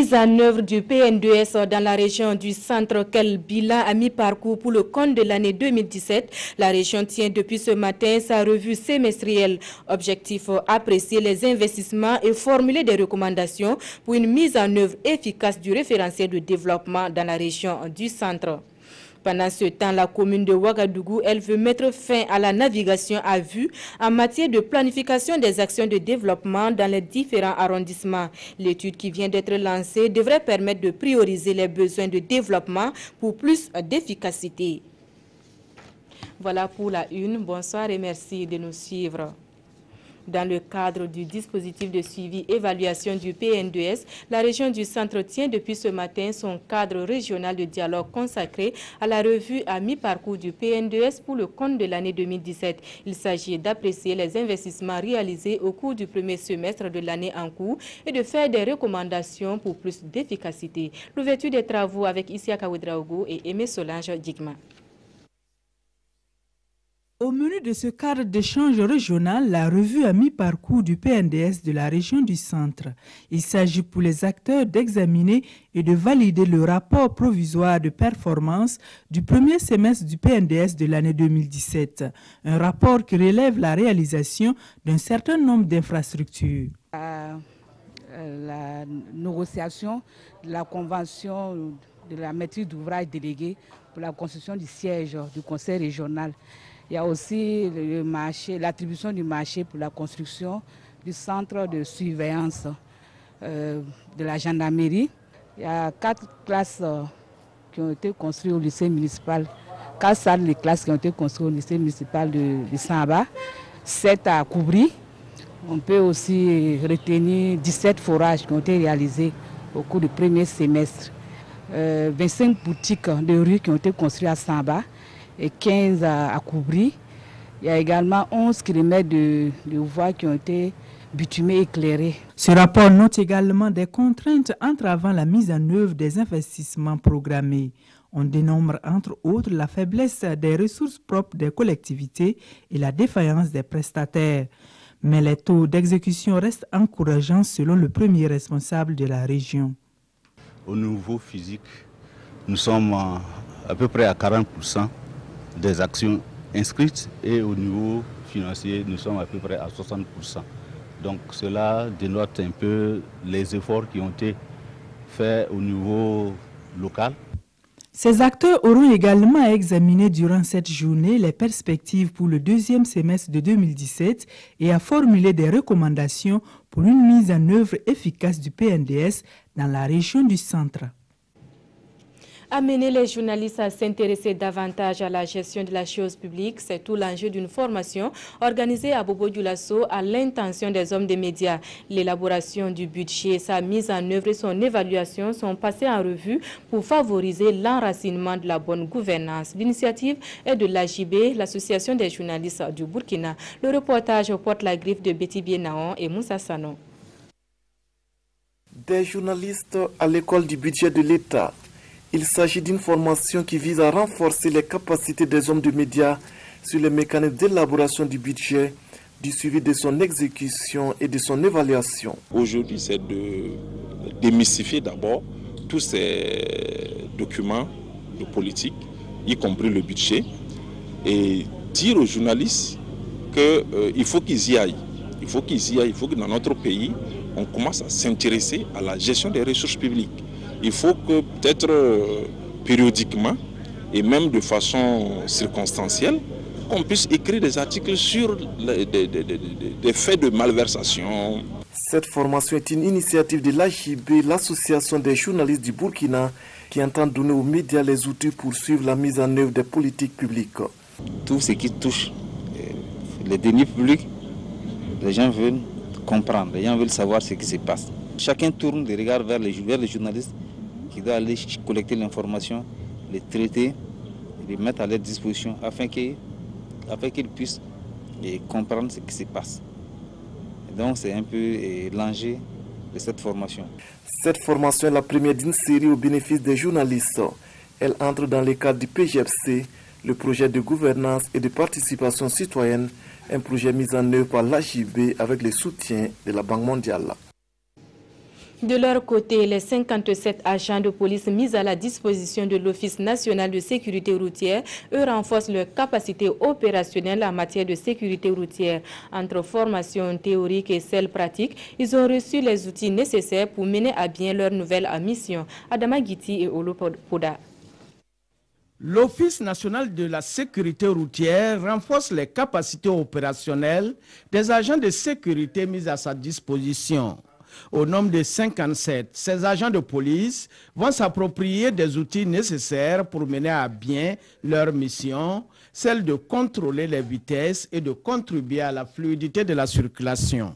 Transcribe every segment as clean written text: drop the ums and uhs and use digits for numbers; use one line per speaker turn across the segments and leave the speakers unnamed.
mise en œuvre du PN2S dans la région du centre, quel bilan à mi-parcours pour le compte de l'année 2017. La région tient depuis ce matin sa revue semestrielle. Objectif, apprécier les investissements et formuler des recommandations pour une mise en œuvre efficace du référentiel de développement dans la région du centre. Pendant ce temps, la commune de Ouagadougou, elle veut mettre fin à la navigation à vue en matière de planification des actions de développement dans les différents arrondissements. L'étude qui vient d'être lancée devrait permettre de prioriser les besoins de développement pour plus d'efficacité. Voilà pour la une. Bonsoir et merci de nous suivre. Dans le cadre du dispositif de suivi-évaluation du PN2S, la région du centre tient depuis ce matin son cadre régional de dialogue consacré à la revue à mi-parcours du PN2S pour le compte de l'année 2017. Il s'agit d'apprécier les investissements réalisés au cours du premier semestre de l'année en cours et de faire des recommandations pour plus d'efficacité. L'ouverture des travaux avec Isiaka Ouedraogo et Aimé Solange Djigma.
Au menu de ce cadre d'échange régional, la revue à mi-parcours du PNDS de la région du centre. Il s'agit pour les acteurs d'examiner et de valider le rapport provisoire de performance du premier semestre du PNDS de l'année 2017. Un rapport qui relève la réalisation d'un certain nombre d'infrastructures.
La négociation de la convention de la maîtrise d'ouvrage déléguée pour la construction du siège du conseil régional. Il y a aussi le marché, l'attribution du marché pour la construction du centre de surveillance de la gendarmerie. Il y a 4 classes qui ont été construites au lycée municipal. 4 salles de classes qui ont été construites au lycée municipal de Samba. 7 à Koubri. On peut aussi retenir 17 forages qui ont été réalisés au cours du premier semestre. 25 boutiques de rue qui ont été construites à Samba et 15 à Koubri. Il y a également 11 km de voies qui ont été bitumées et éclairées.
Ce rapport note également des contraintes entravant la mise en œuvre des investissements programmés. On dénombre entre autres la faiblesse des ressources propres des collectivités et la défaillance des prestataires. Mais les taux d'exécution restent encourageants selon le premier responsable de la région.
Au niveau physique, nous sommes à peu près à 40% des actions inscrites et au niveau financier, nous sommes à peu près à 60%. Donc cela dénote un peu les efforts qui ont été faits au niveau local.
Ces acteurs auront également à examiner durant cette journée les perspectives pour le deuxième semestre de 2017 et à formuler des recommandations pour une mise en œuvre efficace du PNDS dans la région du centre.
Amener les journalistes à s'intéresser davantage à la gestion de la chose publique, c'est tout l'enjeu d'une formation organisée à Bobo-Dioulasso à l'intention des hommes des médias. L'élaboration du budget, sa mise en œuvre et son évaluation sont passées en revue pour favoriser l'enracinement de la bonne gouvernance. L'initiative est de l'AJB, l'Association des journalistes du Burkina. Le reportage porte la griffe de Betty Bienaon et Moussa Sano.
Des journalistes à l'école du budget de l'État. Il s'agit d'une formation qui vise à renforcer les capacités des hommes de médias sur les mécanismes d'élaboration du budget, du suivi de son exécution et de son évaluation.
Aujourd'hui, c'est de démystifier d'abord tous ces documents de politique, y compris le budget, et dire aux journalistes qu'il faut qu'ils y aillent. Il faut qu'ils y aillent, il faut que dans notre pays, on commence à s'intéresser à la gestion des ressources publiques. Il faut que peut-être périodiquement et même de façon circonstancielle, on puisse écrire des articles sur des faits de malversation.
Cette formation est une initiative de l'AJB, l'Association des journalistes du Burkina, qui entend donner aux médias les outils pour suivre la mise en œuvre des politiques publiques.
Tout ce qui touche les deniers publics, les gens veulent comprendre, les gens veulent savoir ce qui se passe. Chacun tourne des regards vers les journalistes qui doivent aller collecter l'information, les traiter, les mettre à leur disposition afin qu'ils puissent comprendre ce qui se passe. Et donc c'est un peu l'enjeu de cette formation.
Cette formation est la première d'une série au bénéfice des journalistes. Elle entre dans le cadre du PGFC, le projet de gouvernance et de participation citoyenne, un projet mis en œuvre par l'AJB avec le soutien de la Banque mondiale.
De leur côté, les 57 agents de police mis à la disposition de l'Office national de sécurité routière, eux, renforcent leur capacité opérationnelle en matière de sécurité routière. Entre formation théorique et celle pratique, ils ont reçu les outils nécessaires pour mener à bien leur nouvelle mission. Adama Giti et Olo Poda.
L'Office national de la sécurité routière renforce les capacités opérationnelles des agents de sécurité mis à sa disposition. Au nombre de 57, ces agents de police vont s'approprier des outils nécessaires pour mener à bien leur mission, celle de contrôler les vitesses et de contribuer à la fluidité de la circulation.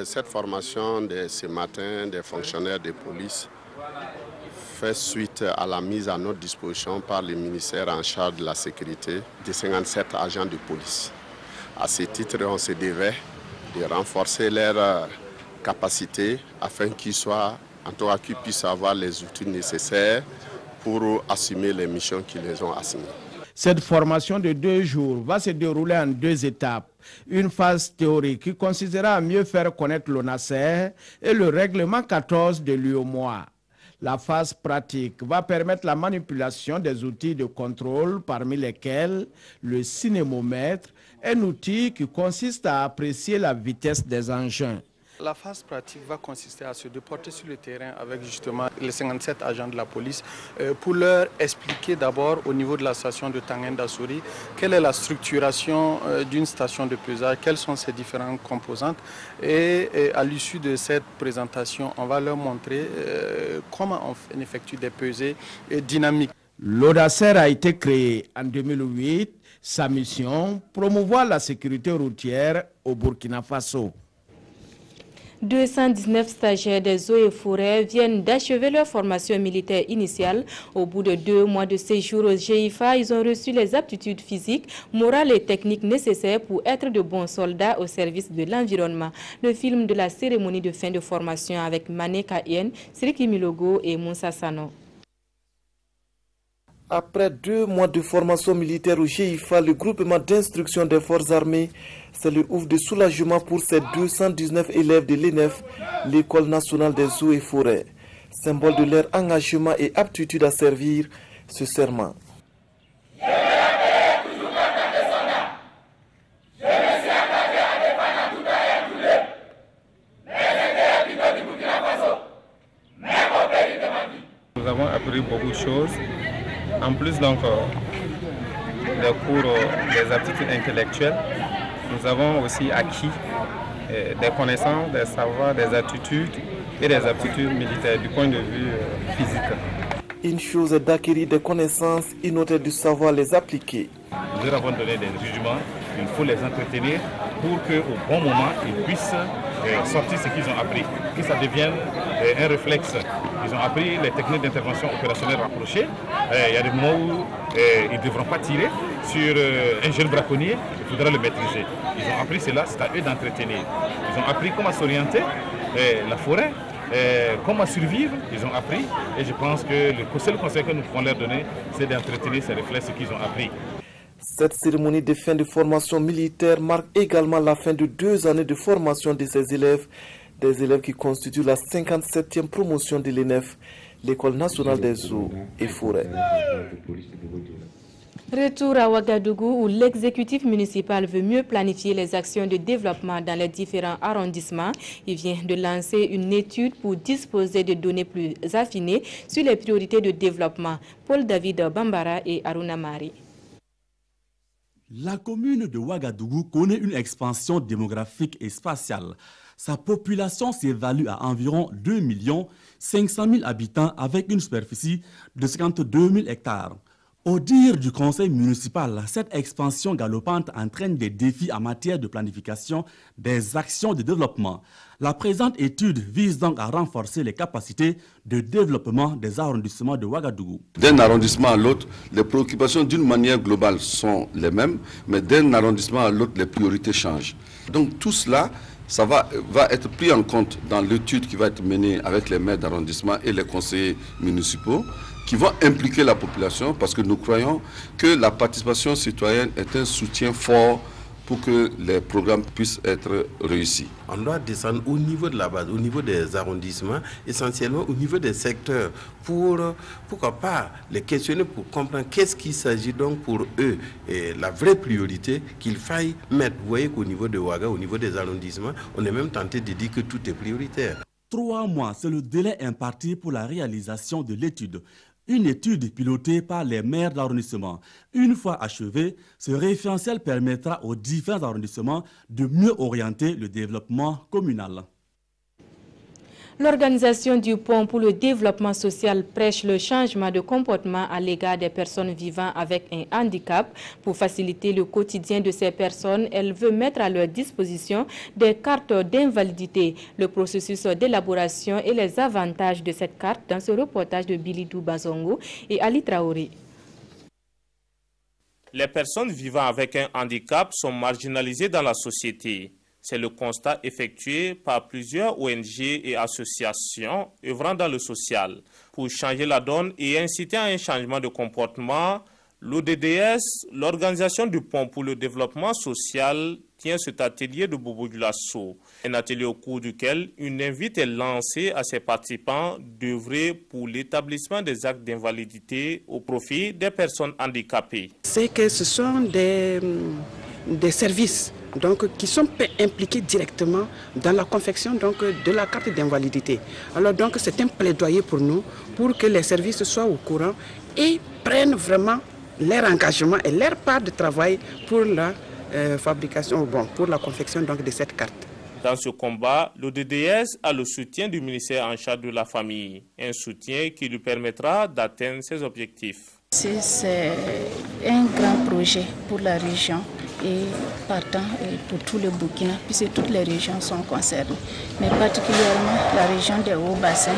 Cette formation de ce matin des fonctionnaires de police fait suite à la mise à notre disposition par le ministère en charge de la sécurité de 57 agents de police. À ce titre, on se devait de renforcer leur capacité afin qu'ils puissent avoir les outils nécessaires pour assumer les missions qui les ont assignées.
Cette formation de 2 jours va se dérouler en 2 étapes. Une phase théorique qui consistera à mieux faire connaître l'ONASER et le règlement 14 de l'UOMOA. La phase pratique va permettre la manipulation des outils de contrôle, parmi lesquels le cinémomètre, un outil qui consiste à apprécier la vitesse des engins.
La phase pratique va consister à se déporter sur le terrain avec justement les 57 agents de la police pour leur expliquer d'abord au niveau de la station de Tangen-Dassouri quelle est la structuration d'une station de pesage, quelles sont ses différentes composantes et à l'issue de cette présentation, on va leur montrer comment on effectue des pesées dynamiques.
L'ONASER a été créé en 2008. Sa mission, promouvoir la sécurité routière au Burkina Faso.
219 stagiaires des eaux et forêts viennent d'achever leur formation militaire initiale. Au bout de 2 mois de séjour au GIFA, ils ont reçu les aptitudes physiques, morales et techniques nécessaires pour être de bons soldats au service de l'environnement. Le film de la cérémonie de fin de formation avec Mané Kayen, Siriki Milogo et Moussa Sano.
Après 2 mois de formation militaire au GIFA, le groupement d'instruction des forces armées, c'est le ouf de soulagement pour ces 219 élèves de l'ENEF, l'École nationale des eaux et forêts. Symbole de leur engagement et aptitude à servir ce serment.
Nous avons appris beaucoup de choses. En plus donc des cours des aptitudes intellectuelles, nous avons aussi acquis des connaissances, des savoirs, des attitudes et des aptitudes militaires du point de vue physique.
Une chose est d'acquérir des connaissances, une autre est de savoir les appliquer.
Nous leur avons donné des rudiments, il faut les entretenir pour qu'au bon moment, ils puissent sortir ce qu'ils ont appris, que ça devienne un réflexe. Ils ont appris les techniques d'intervention opérationnelle rapprochées. Il y a des moments où ils ne devront pas tirer sur un jeune braconnier, il faudra le maîtriser. Ils ont appris cela, c'est à eux d'entretenir. Ils ont appris comment s'orienter, la forêt, comment survivre, ils ont appris. Et je pense que le seul conseil que nous pouvons leur donner, c'est d'entretenir ces réflexes qu'ils ont appris.
Cette cérémonie de fin de formation militaire marque également la fin de 2 années de formation de ces élèves, des élèves qui constituent la 57e promotion de l'ENEF, l'École nationale des eaux et forêts.
Retour à Ouagadougou où l'exécutif municipal veut mieux planifier les actions de développement dans les différents arrondissements. Il vient de lancer une étude pour disposer de données plus affinées sur les priorités de développement. Paul David Bambara et Aruna Mari.
La commune de Ouagadougou connaît une expansion démographique et spatiale. Sa population s'évalue à environ 2 500 000 habitants avec une superficie de 52 000 hectares. Au dire du conseil municipal, cette expansion galopante entraîne des défis en matière de planification des actions de développement. La présente étude vise donc à renforcer les capacités de développement des arrondissements de Ouagadougou.
D'un arrondissement à l'autre, les préoccupations d'une manière globale sont les mêmes, mais d'un arrondissement à l'autre, les priorités changent. Donc tout cela, ça va être pris en compte dans l'étude qui va être menée avec les maires d'arrondissement et les conseillers municipaux, qui vont impliquer la population parce que nous croyons que la participation citoyenne est un soutien fort pour que les programmes puissent être réussis.
On doit descendre au niveau de la base, au niveau des arrondissements, essentiellement au niveau des secteurs, pour, pourquoi pas, les questionner pour comprendre qu'est-ce qu'il s'agit donc pour eux. Et la vraie priorité qu'il faille mettre, vous voyez qu'au niveau de Ouaga, au niveau des arrondissements, on est même tenté de dire que tout est prioritaire.
3 mois, c'est le délai imparti pour la réalisation de l'étude. Une étude pilotée par les maires d'arrondissement. Une fois achevée, ce référentiel permettra aux différents arrondissements de mieux orienter le développement communal.
L'organisation du Pont pour le développement social prêche le changement de comportement à l'égard des personnes vivant avec un handicap. Pour faciliter le quotidien de ces personnes, elle veut mettre à leur disposition des cartes d'invalidité. Le processus d'élaboration et les avantages de cette carte dans ce reportage de Bilidou Bazongo et Ali Traoré.
Les personnes vivant avec un handicap sont marginalisées dans la société. C'est le constat effectué par plusieurs ONG et associations œuvrant dans le social. Pour changer la donne et inciter à un changement de comportement, l'ODDS, l'Organisation du Pont pour le développement social, tient cet atelier de Bobo Dioulasso. Un atelier au cours duquel une invite est lancée à ses participants d'œuvrer pour l'établissement des actes d'invalidité au profit des personnes handicapées.
C'est que ce sont des services qui sont impliqués directement dans la confection de la carte d'invalidité. Alors c'est un plaidoyer pour nous, pour que les services soient au courant et prennent vraiment leur engagement et leur part de travail pour la fabrication, pour la confection de cette carte.
Dans ce combat, l'ODDS a le soutien du ministère en charge de la famille, un soutien qui lui permettra d'atteindre ses objectifs.
C'est un grand projet pour la région et partant pour tout le Burkina, puisque toutes les régions sont concernées, mais particulièrement la région des Hauts-Bassins.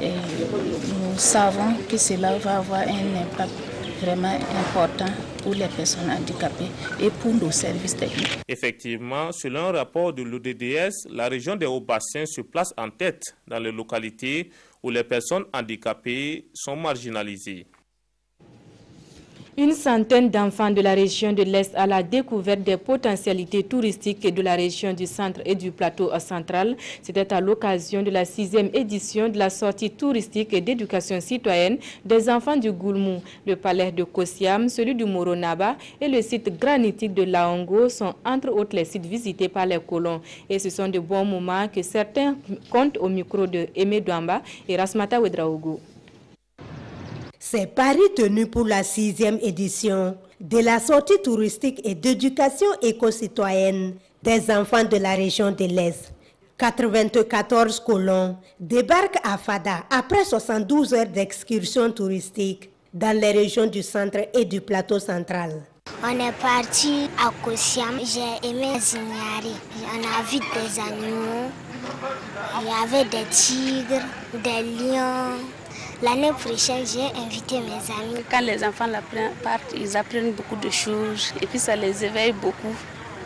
Nous savons que cela va avoir un impact vraiment important pour les personnes handicapées et pour nos services techniques.
Effectivement, selon un rapport de l'ODDS, la région des Hauts-Bassins se place en tête dans les localités où les personnes handicapées sont marginalisées.
Une centaine d'enfants de la région de l'Est à la découverte des potentialités touristiques de la région du centre et du plateau central. C'était à l'occasion de la 6e édition de la sortie touristique et d'éducation citoyenne des enfants du Goulmou. Le palais de Kosiam, celui du Moronaba et le site granitique de Laongo sont entre autres les sites visités par les colons. Et ce sont de bons moments que certains comptent au micro de Aimé Douamba et Rasmata Ouedraogo.
Ces paris tenus pour la 6e édition de la sortie touristique et d'éducation éco-citoyenne des enfants de la région de l'Est. 94 colons débarquent à Fada après 72 heures d'excursion touristique dans les régions du centre et du plateau central.
On est parti à Kosiam, j'ai aimé Zignari. On a vu des animaux, il y avait des tigres, des lions. L'année prochaine, j'ai invité mes amis.
Quand les enfants partent, ils apprennent beaucoup de choses et puis ça les éveille beaucoup.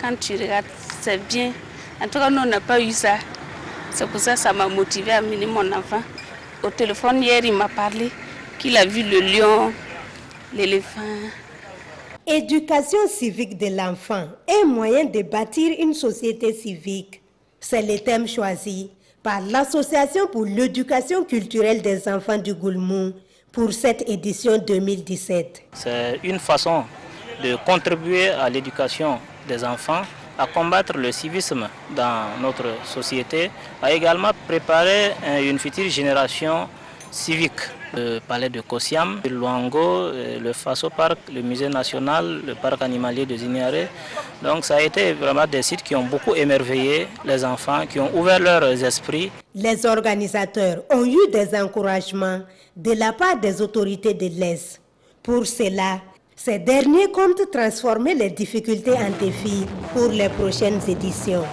Quand tu regardes, c'est bien. En tout cas, nous, on n'a pas eu ça. C'est pour ça que ça m'a motivé à amener mon enfant. Au téléphone, hier, il m'a parlé qu'il a vu le lion, l'éléphant.
Éducation civique de l'enfant, un moyen de bâtir une société civique. C'est le thème choisi par l'Association pour l'éducation culturelle des enfants du Goulmou pour cette édition 2017.
C'est une façon de contribuer à l'éducation des enfants, à combattre le civisme dans notre société, à également préparer une future génération civique. Le palais de Kosiam, le Luango, le Faso Park, le musée national, le parc animalier de Zignaré. Donc ça a été vraiment des sites qui ont beaucoup émerveillé les enfants, qui ont ouvert leurs esprits.
Les organisateurs ont eu des encouragements de la part des autorités de l'Est. Pour cela, ces derniers comptent transformer les difficultés en défis pour les prochaines éditions.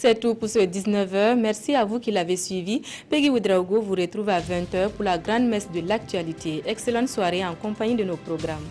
C'est tout pour ce 19h. Merci à vous qui l'avez suivi. Peggy Ouedraogo vous retrouve à 20h pour la grande messe de l'actualité. Excellente soirée en compagnie de nos programmes.